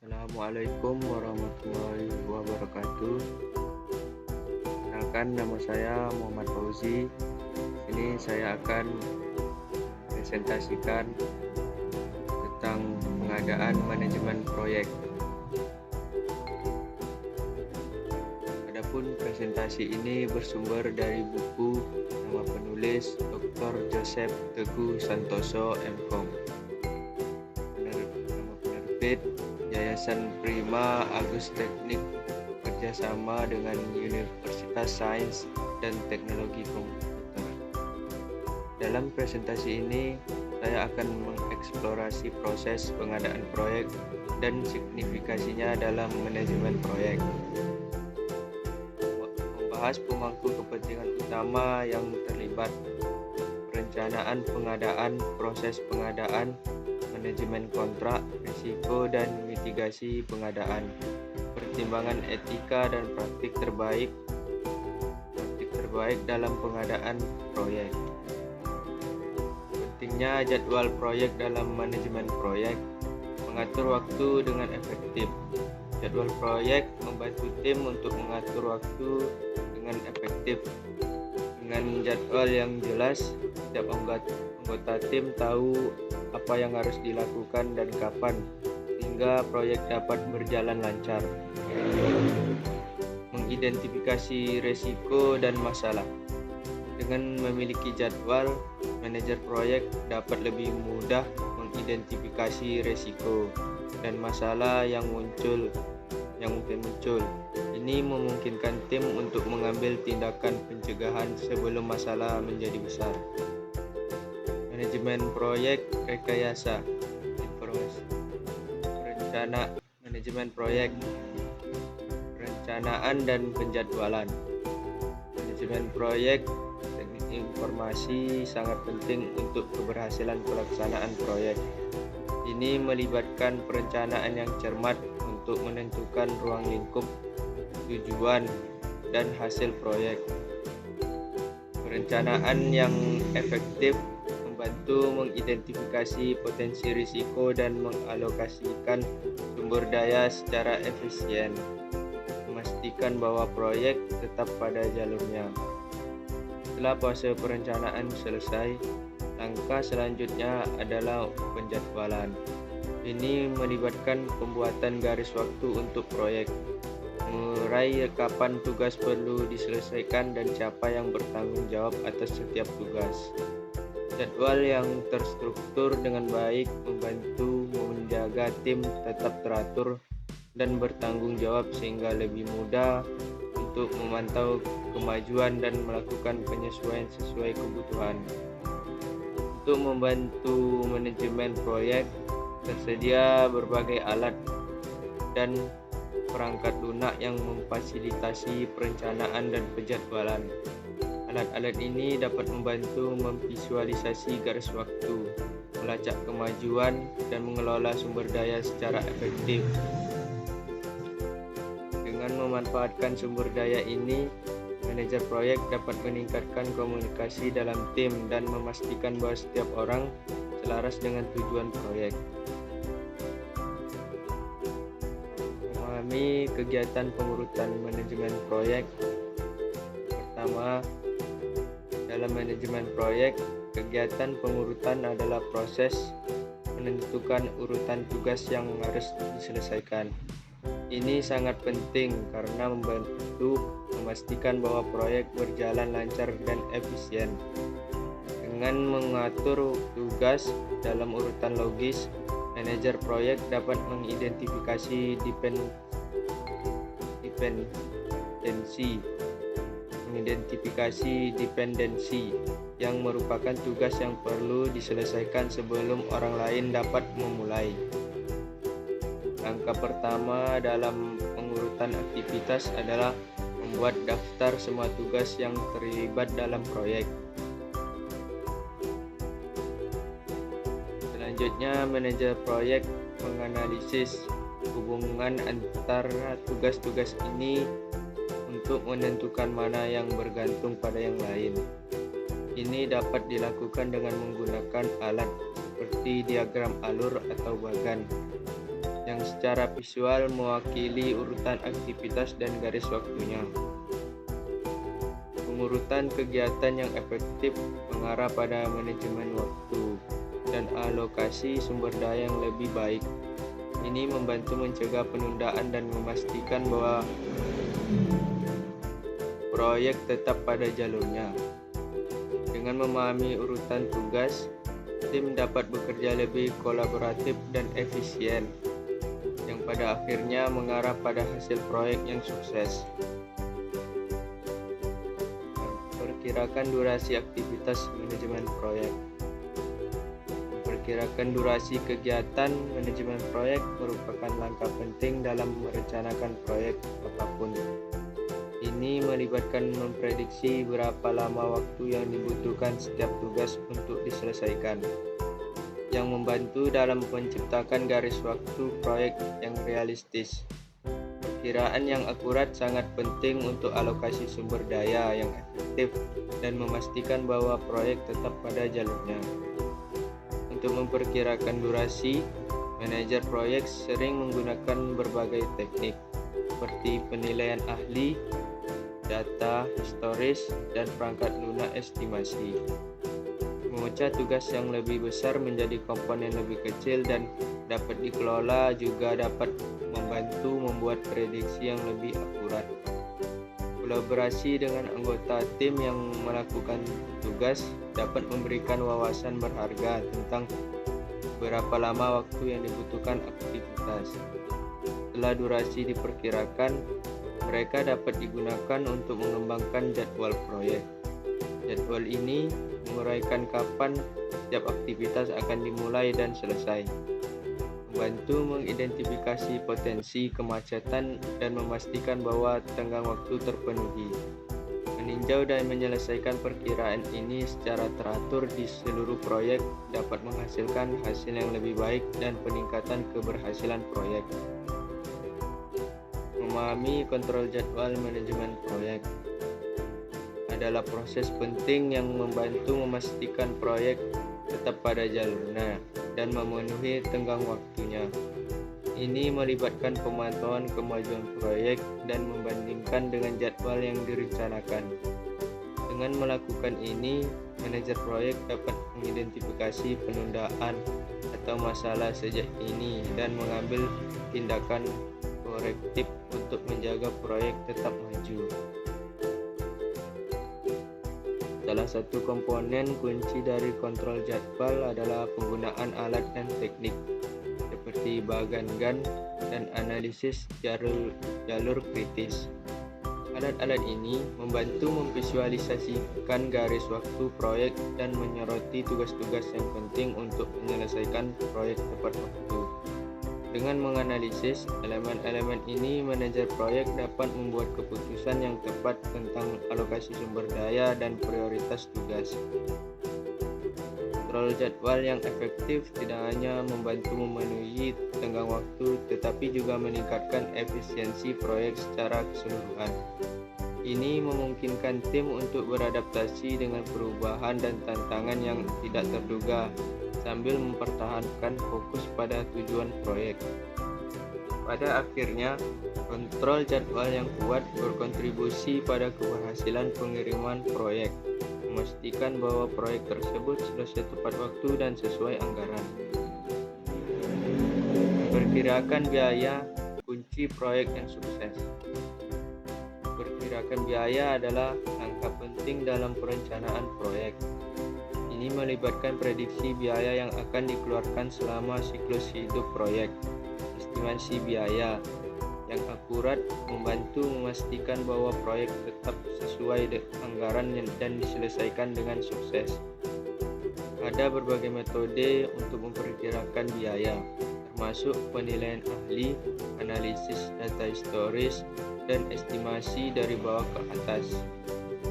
Assalamualaikum warahmatullahi wabarakatuh. Kenalkan, nama saya Muhammad Fauzi. Ini saya akan presentasikan tentang pengadaan manajemen proyek. Adapun presentasi ini bersumber dari buku nama penulis Dr. Joseph Teguh Santoso MKom. Nama penerbit Yayasan Prima Agus Teknik kerjasama dengan Universitas Sains dan Teknologi Komputer. Dalam presentasi ini, saya akan mengeksplorasi proses pengadaan proyek dan signifikasinya dalam manajemen proyek. Membahas pemangku kepentingan utama yang terlibat, perencanaan pengadaan, proses pengadaan, manajemen kontrak, risiko dan mitigasi pengadaan, pertimbangan etika dan praktik terbaik dalam pengadaan proyek. Pentingnya jadwal proyek dalam manajemen proyek, mengatur waktu dengan efektif. Jadwal proyek membantu tim untuk mengatur waktu dengan efektif. Dengan jadwal yang jelas, setiap anggota tim tahu apa yang harus dilakukan dan kapan, sehingga proyek dapat berjalan lancar. Mengidentifikasi risiko dan masalah. Dengan memiliki jadwal, manajer proyek dapat lebih mudah mengidentifikasi risiko dan masalah yang mungkin muncul. Ini memungkinkan tim untuk mengambil tindakan pencegahan sebelum masalah menjadi besar. Manajemen proyek rekayasa informasi. Manajemen proyek, perencanaan dan penjadwalan. Manajemen proyek teknik informasi sangat penting untuk keberhasilan pelaksanaan proyek. Ini melibatkan perencanaan yang cermat untuk menentukan ruang lingkup, tujuan, dan hasil proyek. Perencanaan yang efektif membantu mengidentifikasi potensi risiko dan mengalokasikan sumber daya secara efisien, memastikan bahwa proyek tetap pada jalurnya. Setelah fase perencanaan selesai, langkah selanjutnya adalah penjadwalan. Ini melibatkan pembuatan garis waktu untuk proyek, mengurai kapan tugas perlu diselesaikan dan siapa yang bertanggung jawab atas setiap tugas. Jadwal yang terstruktur dengan baik membantu menjaga tim tetap teratur dan bertanggung jawab sehingga lebih mudah untuk memantau kemajuan dan melakukan penyesuaian sesuai kebutuhan. Untuk membantu manajemen proyek, tersedia berbagai alat dan perangkat lunak yang memfasilitasi perencanaan dan penjadwalan. Alat-alat ini dapat membantu memvisualisasi garis waktu, melacak kemajuan, dan mengelola sumber daya secara efektif. Dengan memanfaatkan sumber daya ini, manajer proyek dapat meningkatkan komunikasi dalam tim dan memastikan bahwa setiap orang selaras dengan tujuan proyek. Memahami kegiatan pengurutan manajemen proyek. Pertama, dalam manajemen proyek, kegiatan pengurutan adalah proses menentukan urutan tugas yang harus diselesaikan. Ini sangat penting karena membantu memastikan bahwa proyek berjalan lancar dan efisien. Dengan mengatur tugas dalam urutan logis, manajer proyek dapat mengidentifikasi dependensi yang merupakan tugas yang perlu diselesaikan sebelum orang lain dapat memulai. Langkah pertama dalam pengurutan aktivitas adalah membuat daftar semua tugas yang terlibat dalam proyek. Selanjutnya, manajer proyek menganalisis hubungan antara tugas-tugas ini untuk menentukan mana yang bergantung pada yang lain. Ini dapat dilakukan dengan menggunakan alat seperti diagram alur atau bagan. yang secara visual mewakili urutan aktivitas dan garis waktunya. Pengurutan kegiatan yang efektif mengarah pada manajemen waktu dan alokasi sumber daya yang lebih baik. Ini membantu mencegah penundaan dan memastikan bahwa proyek tetap pada jalurnya. Dengan memahami urutan tugas, tim dapat bekerja lebih kolaboratif dan efisien, yang pada akhirnya mengarah pada hasil proyek yang sukses. Perkirakan durasi aktivitas manajemen proyek. Memperkirakan durasi kegiatan manajemen proyek merupakan langkah penting dalam merencanakan proyek apapun. Ini melibatkan memprediksi berapa lama waktu yang dibutuhkan setiap tugas untuk diselesaikan, yang membantu dalam menciptakan garis waktu proyek yang realistis. Perkiraan yang akurat sangat penting untuk alokasi sumber daya yang efektif dan memastikan bahwa proyek tetap pada jalurnya. Untuk memperkirakan durasi, manajer proyek sering menggunakan berbagai teknik seperti penilaian ahli, data historis, dan perangkat lunak estimasi. Memecah tugas yang lebih besar menjadi komponen lebih kecil dan dapat dikelola juga dapat membantu membuat prediksi yang lebih akurat. Kolaborasi dengan anggota tim yang melakukan tugas dapat memberikan wawasan berharga tentang berapa lama waktu yang dibutuhkan aktivitas. Setelah durasi diperkirakan, mereka dapat digunakan untuk mengembangkan jadwal proyek. Jadwal ini menguraikan kapan setiap aktivitas akan dimulai dan selesai, membantu mengidentifikasi potensi kemacetan dan memastikan bahwa tenggang waktu terpenuhi. Meninjau dan menyelesaikan perkiraan ini secara teratur di seluruh proyek dapat menghasilkan hasil yang lebih baik dan peningkatan keberhasilan proyek. Memahami kontrol jadwal manajemen proyek adalah proses penting yang membantu memastikan proyek tetap pada jalurnya dan memenuhi tenggang waktunya. Ini melibatkan pemantauan kemajuan proyek dan membandingkan dengan jadwal yang direncanakan. Dengan melakukan ini, manajer proyek dapat mengidentifikasi penundaan atau masalah sejak ini dan mengambil tindakan korektif untuk menjaga proyek tetap maju. Salah satu komponen kunci dari kontrol jadwal adalah penggunaan alat dan teknik seperti Bagan-Gann dan analisis jalur kritis. Alat-alat ini membantu memvisualisasikan garis waktu proyek dan menyoroti tugas-tugas yang penting untuk menyelesaikan proyek tepat waktu. Dengan menganalisis elemen-elemen ini, manajer proyek dapat membuat keputusan yang tepat tentang alokasi sumber daya dan prioritas tugas. Kontrol jadwal yang efektif tidak hanya membantu memenuhi tenggang waktu, tetapi juga meningkatkan efisiensi proyek secara keseluruhan. Ini memungkinkan tim untuk beradaptasi dengan perubahan dan tantangan yang tidak terduga, sambil mempertahankan fokus pada tujuan proyek. Pada akhirnya, kontrol jadwal yang kuat berkontribusi pada keberhasilan pengiriman proyek, memastikan bahwa proyek tersebut selesai tepat waktu dan sesuai anggaran. Perkirakan biaya kunci proyek yang sukses. Perkirakan biaya adalah langkah penting dalam perencanaan proyek. Ini melibatkan prediksi biaya yang akan dikeluarkan selama siklus hidup proyek. Estimasi biaya yang akurat membantu memastikan bahwa proyek tetap sesuai anggaran dan diselesaikan dengan sukses. Ada berbagai metode untuk memperkirakan biaya, termasuk penilaian ahli, analisis data historis, dan estimasi dari bawah ke atas.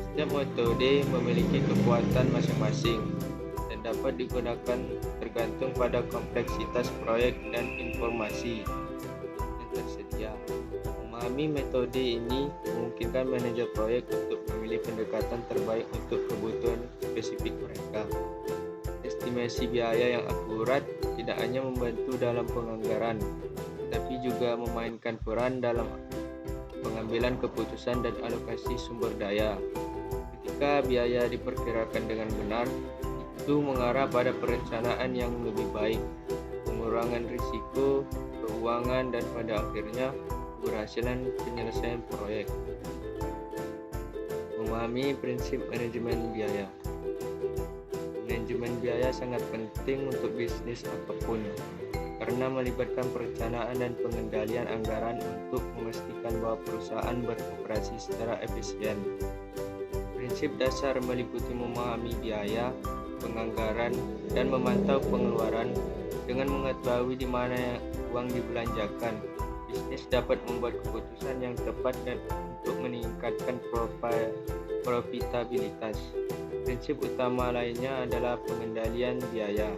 Setiap metode memiliki kekuatan masing-masing dan dapat digunakan tergantung pada kompleksitas proyek dan informasi yang tersedia. Memahami metode ini memungkinkan manajer proyek untuk memilih pendekatan terbaik untuk kebutuhan spesifik mereka. Estimasi biaya yang akurat tidak hanya membantu dalam penganggaran, tetapi juga memainkan peran dalam pengambilan keputusan dan alokasi sumber daya. Ketika biaya diperkirakan dengan benar, itu mengarah pada perencanaan yang lebih baik, pengurangan risiko keuangan, dan pada akhirnya keberhasilan penyelesaian proyek. Memahami prinsip manajemen biaya. Manajemen biaya sangat penting untuk bisnis apapun, karena melibatkan perencanaan dan pengendalian anggaran untuk memastikan bahwa perusahaan beroperasi secara efisien. Prinsip dasar meliputi memahami biaya, penganggaran, dan memantau pengeluaran. Dengan mengetahui di mana uang dibelanjakan, bisnis dapat membuat keputusan yang tepat dan untuk meningkatkan profitabilitas. Prinsip utama lainnya adalah pengendalian biaya,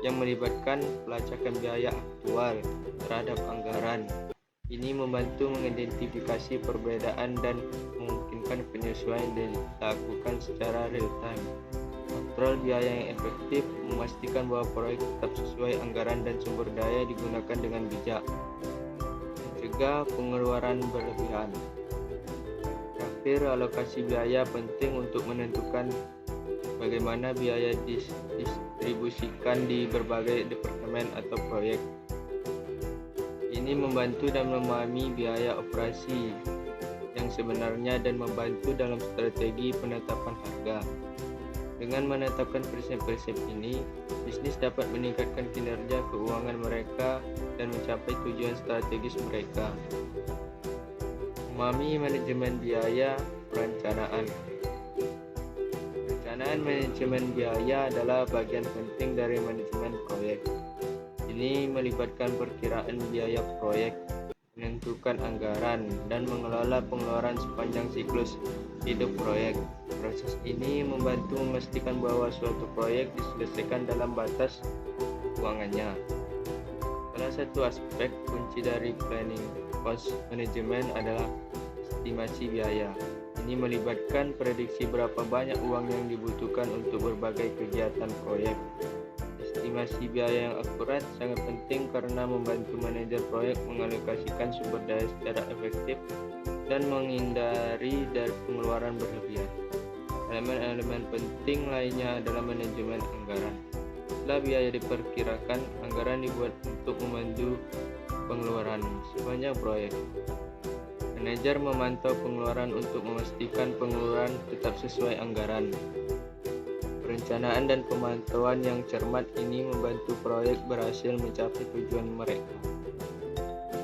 yang melibatkan pelacakan biaya aktual terhadap anggaran. Ini membantu mengidentifikasi perbedaan dan memungkinkan penyesuaian dilakukan secara real time. Kontrol biaya yang efektif memastikan bahwa proyek tetap sesuai anggaran dan sumber daya digunakan dengan bijak. Mencegah pengeluaran berlebihan. Terakhir, alokasi biaya penting untuk menentukan bagaimana biaya didistribusikan di berbagai departemen atau proyek. Ini membantu dan memahami biaya operasi yang sebenarnya dan membantu dalam strategi penetapan harga. Dengan menetapkan prinsip-prinsip ini, bisnis dapat meningkatkan kinerja keuangan mereka dan mencapai tujuan strategis mereka. Memahami manajemen biaya perencanaan. Perencanaan manajemen biaya adalah bagian penting dari manajemen proyek. Ini melibatkan perkiraan biaya proyek, menentukan anggaran, dan mengelola pengeluaran sepanjang siklus hidup proyek. Proses ini membantu memastikan bahwa suatu proyek diselesaikan dalam batas keuangannya. Salah satu aspek kunci dari planning cost management adalah estimasi biaya. Ini melibatkan prediksi berapa banyak uang yang dibutuhkan untuk berbagai kegiatan proyek. Estimasi biaya yang akurat sangat penting karena membantu manajer proyek mengalokasikan sumber daya secara efektif dan menghindari dari pengeluaran berlebihan. Elemen-elemen penting lainnya adalah manajemen anggaran. Setelah biaya diperkirakan, anggaran dibuat untuk membantu pengeluaran sepanjang proyek. Manajer memantau pengeluaran untuk memastikan pengeluaran tetap sesuai anggaran. Perencanaan dan pemantauan yang cermat ini membantu proyek berhasil mencapai tujuan mereka.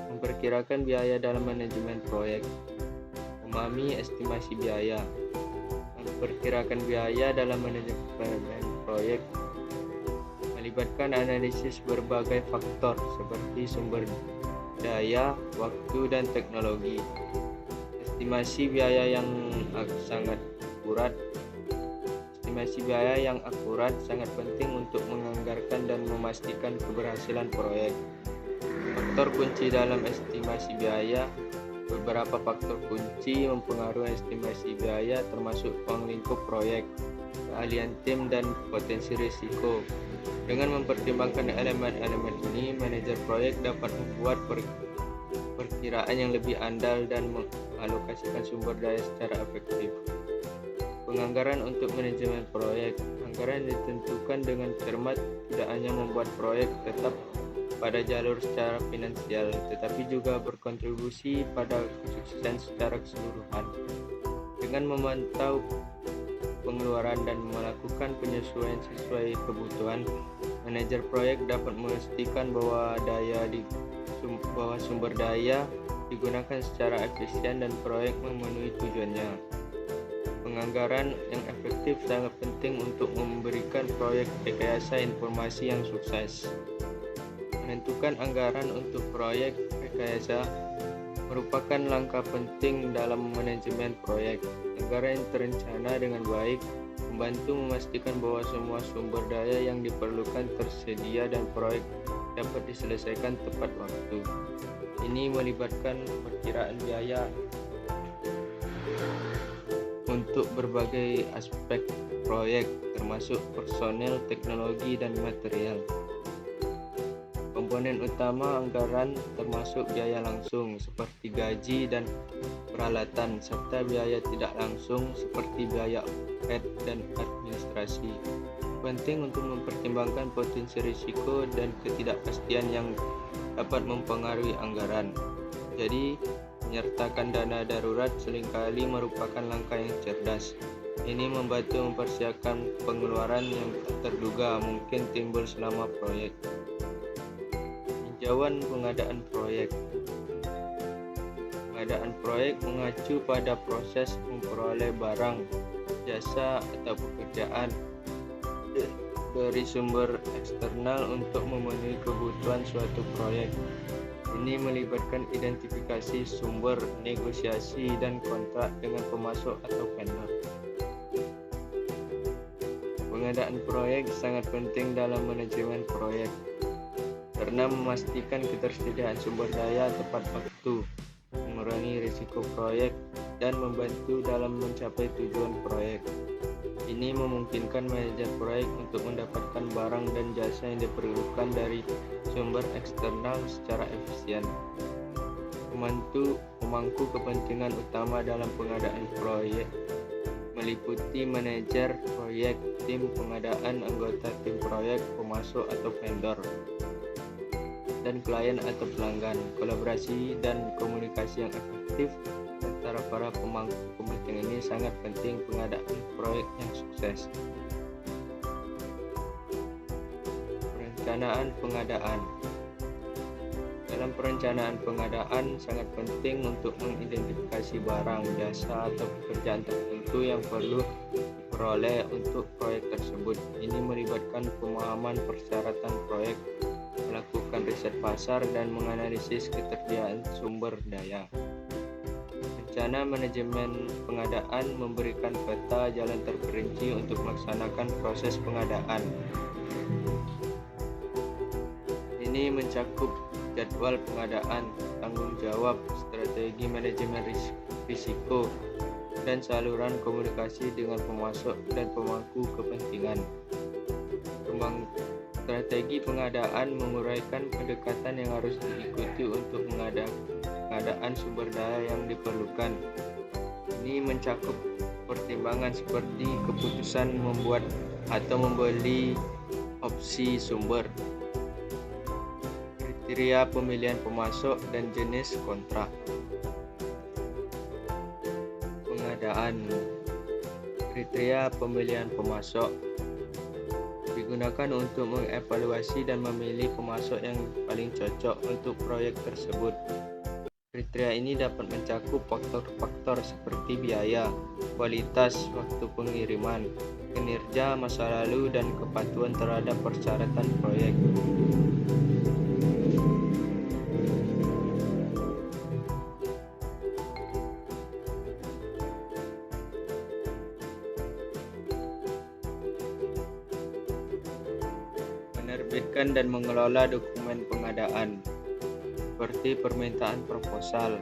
Memperkirakan biaya dalam manajemen proyek. Memahami estimasi biaya. Memperkirakan biaya dalam manajemen proyek melibatkan analisis berbagai faktor seperti sumber daya, waktu, dan teknologi. Estimasi biaya yang sangat akurat. Estimasi biaya yang akurat sangat penting untuk menganggarkan dan memastikan keberhasilan proyek. Faktor kunci dalam estimasi biaya. Beberapa faktor kunci mempengaruhi estimasi biaya termasuk ruang lingkup proyek, keahlian tim, dan potensi risiko. Dengan mempertimbangkan elemen-elemen ini, manajer proyek dapat membuat perkiraan yang lebih andal dan mengalokasikan sumber daya secara efektif. Penganggaran untuk manajemen proyek. Anggaran ditentukan dengan cermat tidak hanya membuat proyek tetap pada jalur secara finansial, tetapi juga berkontribusi pada kesuksesan secara keseluruhan. Dengan memantau pengeluaran dan melakukan penyesuaian sesuai kebutuhan, manajer proyek dapat memastikan bahwa sumber daya digunakan secara efisien dan proyek memenuhi tujuannya. Penganggaran yang efektif sangat penting untuk memberikan proyek rekayasa informasi yang sukses. Menentukan anggaran untuk proyek rekayasa merupakan langkah penting dalam manajemen proyek. Anggaran yang terencana dengan baik membantu memastikan bahwa semua sumber daya yang diperlukan tersedia dan proyek dapat diselesaikan tepat waktu. Ini melibatkan perkiraan biaya untuk berbagai aspek proyek, termasuk personel, teknologi, dan material. Komponen utama anggaran termasuk biaya langsung seperti gaji dan peralatan, serta biaya tidak langsung seperti biaya overhead dan administrasi. Penting untuk mempertimbangkan potensi risiko dan ketidakpastian yang dapat mempengaruhi anggaran. Jadi, menyertakan dana darurat seringkali merupakan langkah yang cerdas. Ini membantu mempersiapkan pengeluaran yang tak terduga mungkin timbul selama proyek. Tinjauan pengadaan proyek. Pengadaan proyek mengacu pada proses memperoleh barang, jasa, atau pekerjaan dari sumber eksternal untuk memenuhi kebutuhan suatu proyek. Ini melibatkan identifikasi sumber, negosiasi, dan kontrak dengan pemasok atau vendor. Pengadaan proyek sangat penting dalam manajemen proyek karena memastikan ketersediaan sumber daya tepat waktu, mengurangi risiko proyek, dan membantu dalam mencapai tujuan proyek. Ini memungkinkan manajer proyek untuk mendapatkan barang dan jasa yang diperlukan dari sumber eksternal secara efisien. Pemangku kepentingan utama dalam pengadaan proyek meliputi manajer proyek, tim pengadaan, anggota tim proyek, pemasok atau vendor, dan klien atau pelanggan. Kolaborasi dan komunikasi yang efektif antara para pemangku kepentingan ini sangat penting pengadaan proyek yang sukses. Perencanaan pengadaan. Dalam perencanaan pengadaan sangat penting untuk mengidentifikasi barang, jasa, atau pekerjaan tertentu yang perlu diperoleh untuk proyek tersebut. Ini melibatkan pemahaman persyaratan proyek, melakukan riset pasar, dan menganalisis ketersediaan sumber daya. Rencana manajemen pengadaan memberikan peta jalan terperinci untuk melaksanakan proses pengadaan. Ini mencakup jadwal pengadaan, tanggung jawab, strategi manajemen risiko, dan saluran komunikasi dengan pemasok dan pemangku kepentingan. Strategi pengadaan menguraikan pendekatan yang harus diikuti untuk pengadaan sumber daya yang diperlukan. Ini mencakup pertimbangan seperti keputusan membuat atau membeli opsi sumber, kriteria pemilihan pemasok, dan jenis kontrak. Pengadaan. Kriteria pemilihan pemasok digunakan untuk mengevaluasi dan memilih pemasok yang paling cocok untuk proyek tersebut. Kriteria ini dapat mencakup faktor-faktor seperti biaya, kualitas, waktu pengiriman, kinerja masa lalu, dan kepatuhan terhadap persyaratan proyek. Menerbitkan dan mengelola dokumen pengadaan seperti permintaan proposal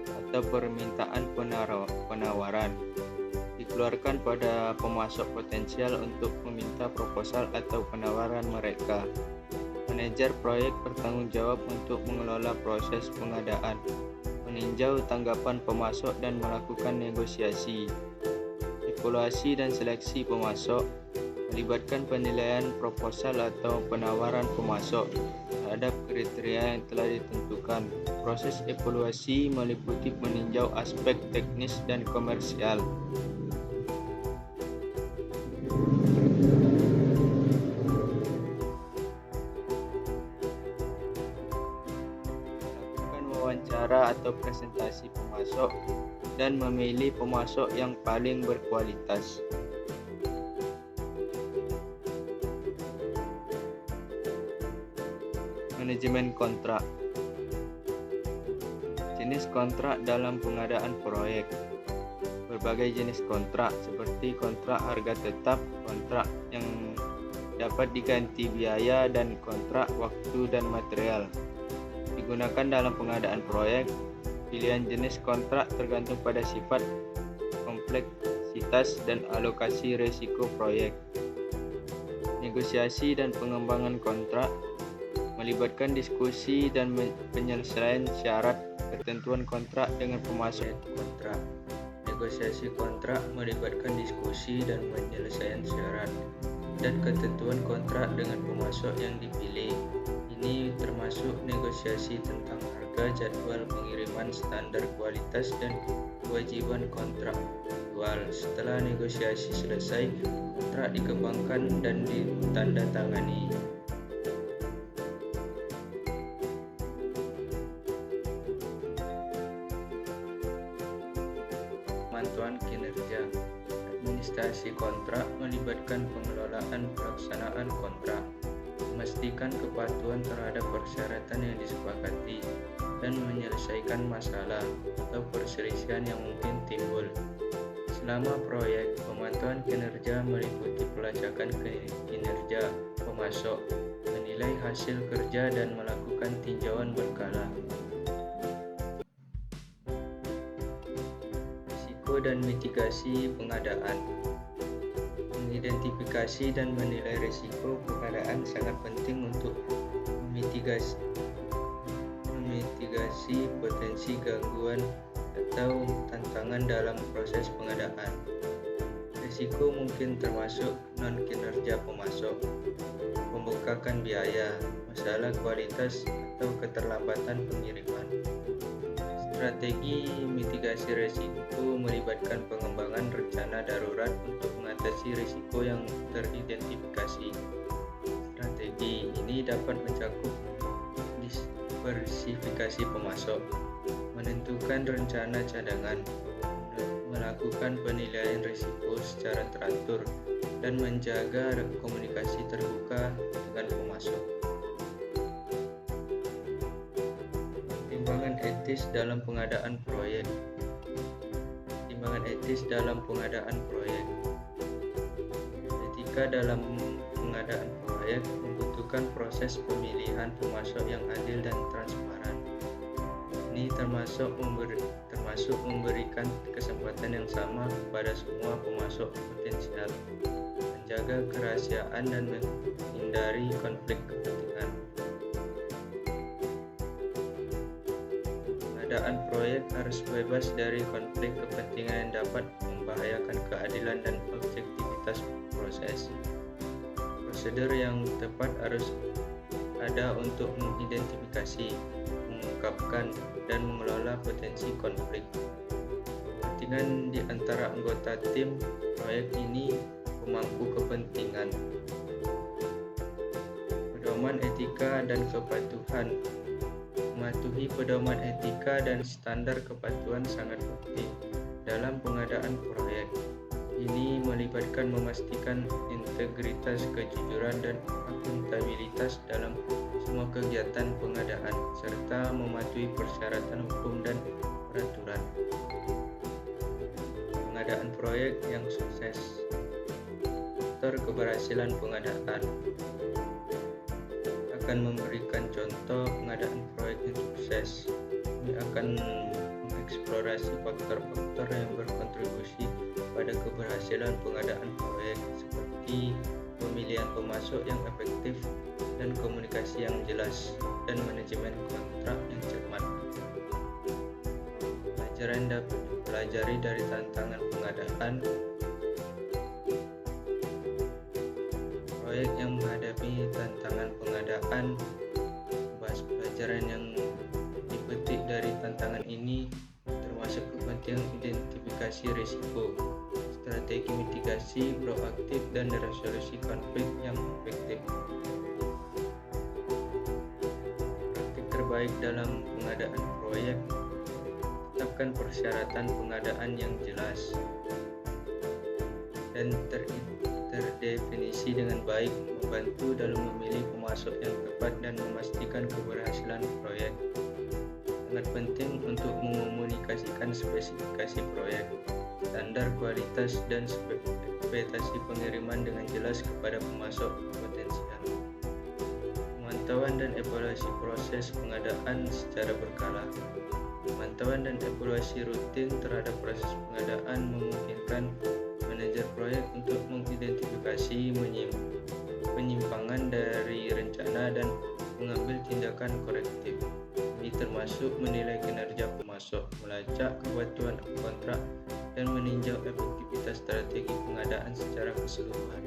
atau permintaan penawaran dikeluarkan pada pemasok potensial untuk meminta proposal atau penawaran mereka. Manajer proyek bertanggung jawab untuk mengelola proses pengadaan, meninjau tanggapan pemasok, dan melakukan negosiasi. Evaluasi dan seleksi pemasok melibatkan penilaian proposal atau penawaran pemasok terhadap kriteria yang telah ditentukan. Proses evaluasi meliputi meninjau aspek teknis dan komersial. Melakukan wawancara atau presentasi pemasok dan memilih pemasok yang paling berkualitas. Manajemen kontrak. Jenis kontrak dalam pengadaan proyek. Berbagai jenis kontrak seperti kontrak harga tetap, kontrak yang dapat diganti biaya, dan kontrak waktu dan material digunakan dalam pengadaan proyek. Pilihan jenis kontrak tergantung pada sifat, kompleksitas, dan alokasi risiko proyek. Negosiasi dan pengembangan kontrak melibatkan diskusi dan penyelesaian syarat ketentuan kontrak dengan pemasok. Kontrak. Negosiasi kontrak melibatkan diskusi dan penyelesaian syarat dan ketentuan kontrak dengan pemasok yang dipilih. Ini termasuk negosiasi tentang harga, jadwal pengiriman, standar kualitas, dan kewajiban kontraktual. Setelah negosiasi selesai, kontrak dikembangkan dan ditandatangani. Pemantauan kinerja. Administrasi kontrak melibatkan pengelolaan pelaksanaan kontrak, memastikan kepatuhan terhadap persyaratan yang disepakati, dan menyelesaikan masalah atau perselisihan yang mungkin timbul. Selama proyek, pemantauan kinerja meliputi pelacakan kinerja pemasok, menilai hasil kerja, dan melakukan tinjauan berkala. Dan mitigasi pengadaan. Mengidentifikasi dan menilai risiko pengadaan sangat penting untuk memitigasi potensi gangguan atau tantangan dalam proses pengadaan. Risiko mungkin termasuk non-kinerja pemasok, pembengkakan biaya, masalah kualitas, atau keterlambatan pengiriman. Strategi mitigasi risiko melibatkan pengembangan rencana darurat untuk mengatasi risiko yang teridentifikasi. Strategi ini dapat mencakup diversifikasi pemasok, menentukan rencana cadangan, melakukan penilaian risiko secara teratur, dan menjaga komunikasi terbuka dengan pemasok. Pertimbangan etis dalam pengadaan proyek. Pertimbangan etis dalam pengadaan proyek. Etika dalam pengadaan proyek membutuhkan proses pemilihan pemasok yang adil dan transparan. Ini termasuk memberikan kesempatan yang sama kepada semua pemasok potensial, menjaga kerahasiaan, dan menghindari konflik kepentingan. Pengadaan proyek harus bebas dari konflik kepentingan yang dapat membahayakan keadilan dan objektivitas proses. Prosedur yang tepat harus ada untuk mengidentifikasi, mengungkapkan, dan mengelola potensi konflik kepentingan di antara anggota tim proyek ini pemangku kepentingan. Pedoman etika dan kepatuhan. Mematuhi pedoman etika dan standar kepatuhan sangat penting dalam pengadaan proyek. Ini melibatkan memastikan integritas, kejujuran, dan akuntabilitas dalam semua kegiatan pengadaan, serta mematuhi persyaratan hukum dan peraturan. Pengadaan proyek yang sukses. Faktor keberhasilan pengadaan akan memberikan contoh pengadaan proyek yang sukses. Ini akan mengeksplorasi faktor-faktor yang berkontribusi pada keberhasilan pengadaan proyek, seperti pemilihan pemasok yang efektif dan komunikasi yang jelas, dan manajemen kontrak yang cermat. Pelajaran dapat dipelajari dari tantangan pengadaan. Proyek yang menghadapi tantangan pengadaan. Bahas pelajaran yang dipetik dari tantangan ini termasuk pentingnya identifikasi risiko, strategi mitigasi proaktif, dan resolusi konflik yang efektif. Praktik terbaik dalam pengadaan proyek. Tetapkan persyaratan pengadaan yang jelas dan terdefinisi dengan baik, membantu dalam memilih pemasok yang tepat dan memastikan keberhasilan proyek. Sangat penting untuk mengomunikasikan spesifikasi proyek, standar kualitas, dan ekspektasi pengiriman dengan jelas kepada pemasok potensial. Pemantauan dan evaluasi proses pengadaan secara berkala. Pemantauan dan evaluasi rutin terhadap proses pengadaan memungkinkan manajer proyek untuk mengidentifikasi penyimpangan dari rencana dan mengambil tindakan korektif. Ini termasuk menilai kinerja pemasok, melacak kepatuhan kontrak, dan meninjau efektivitas strategi pengadaan secara keseluruhan.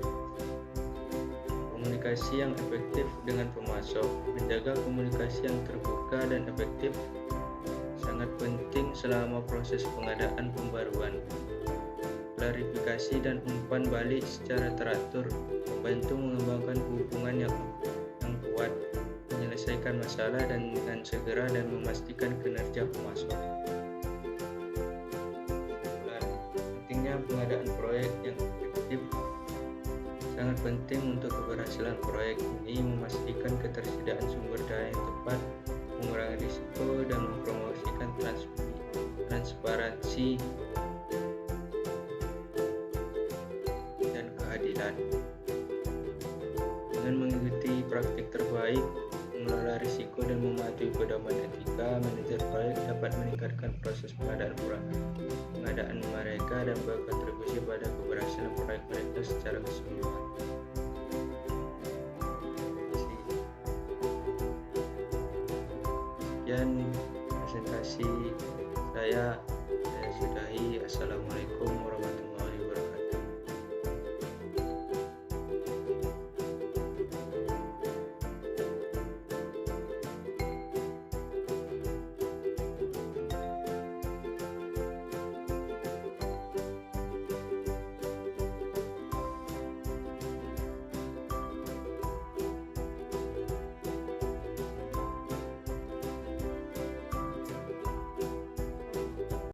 Komunikasi yang efektif dengan pemasok. Menjaga komunikasi yang terbuka dan efektif sangat penting selama proses pengadaan pembaruan. Klarifikasi dan umpan balik secara teratur membantu mengembangkan hubungan yang kuat, menyelesaikan masalah dengan segera, dan memastikan kinerja pemasok. Pentingnya pengadaan proyek yang efektif sangat penting untuk keberhasilan proyek ini. Memastikan ketersediaan sumber daya yang tepat, mengurangi risiko, dan mempromosikan transparansi dan keadilan. Dengan mengikuti praktik terbaik, mengelola risiko, dan mematuhi pedoman etika, manajer proyek dapat meningkatkan proses pengadaan mereka dan berkontribusi pada keberhasilan proyek mereka secara keseluruhan. Sekian presentasi saya sudahi. Assalamualaikum.